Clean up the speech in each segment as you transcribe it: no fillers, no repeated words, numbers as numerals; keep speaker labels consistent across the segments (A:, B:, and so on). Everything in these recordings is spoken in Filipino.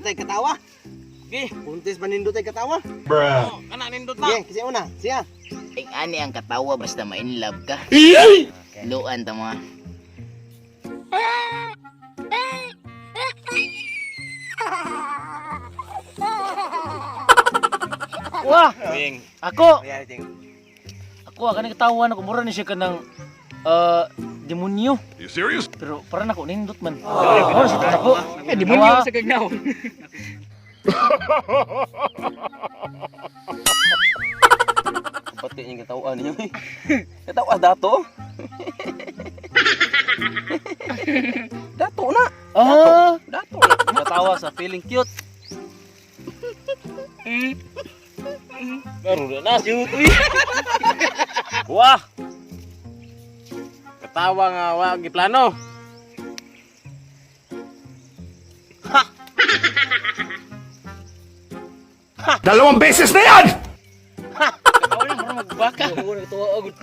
A: tay katawa.
B: Gi,
A: Kuntis manindot tay katawa.
B: oh, kana nindot na.
A: Sige, kasi una. Siya.
C: Ani ang katawa basta ma-in love ka. Luan ta mga.
D: Wah,
B: Wing.
D: ako
A: Reality.
D: kanang katawan ako mura ni siya kanang demonyo.
E: You serious?
D: Pero para nako nindot man. Oh, sa ako.
F: Demonyo sa kagnaw.
B: Pati yung katawaan niyo. Katawa dato. Dato na.
D: Ah,
B: Dato na. Katawa sa feeling cute. Baru na shoot. Wah. Katawa nga wa giplano.
E: Dalawang beses na yan!
F: Katawa lang para magbaka.
B: Ako nagtuwa agad.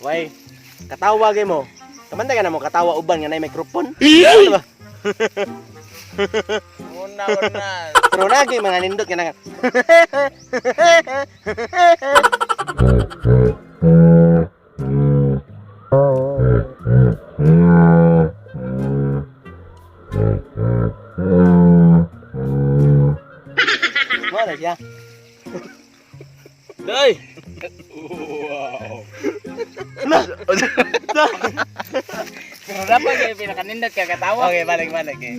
A: Way, katawa gay mo. Kamanta ka na mo katawa uban nga na mikrofon. Ano ba?
B: Una.
A: Pero lagi mga nindot ka na. Wala siya.
B: Day.
C: Pero dapat kay pinakanindot ka katawa.
A: Okay, balik eh.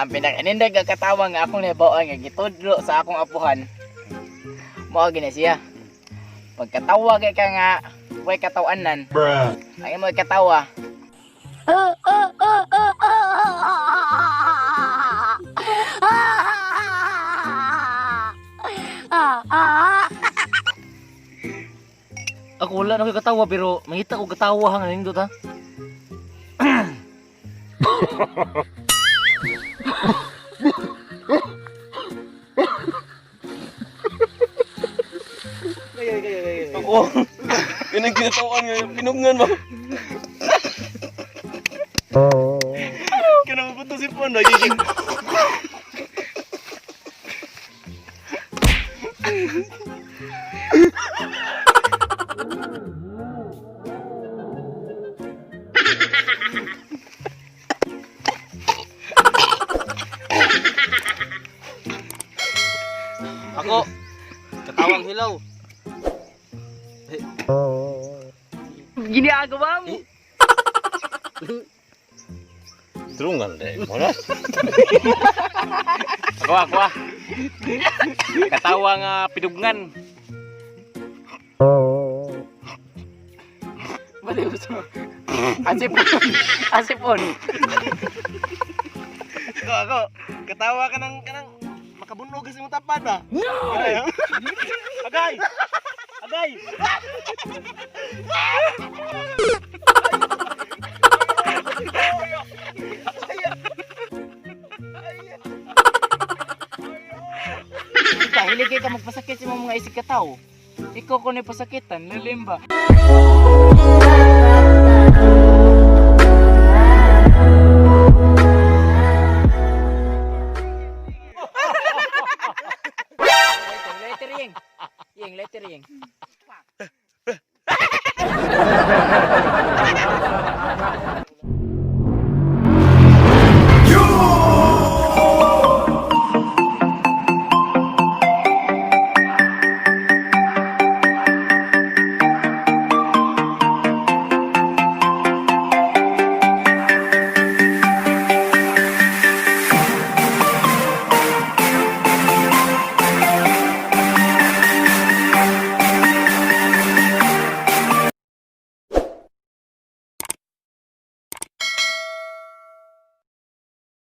C: Ang pinakanindot ka katawa nga akong nahibawan nga gitudlo sa akong apuhan. Mao gina siya. Pagkatawa kay ka nga way katawanan.
E: Bruh.
C: Ang imo katawa.
D: ako wala na ko katawa pero mangita ko katawa hang nindot ha.
A: Kayo.
B: Ako. Kanang kinatawan nga pinungan mo.
A: Kaya mabuto si Pondo, giging.
B: Ako. Katawang hilaw.
F: Ginagawa mo.
B: Drungan deh, mana? Ako. Katawa nga pinungan.
C: Bali gusto. Asipon.
A: Ako. Katawa ka ng makabunog kasi mong tapad ba? No!
B: Agay!
C: Dahil kay ka magpasakit sa mga isig kataw. Ikaw ko ni pasakitan, nalimba.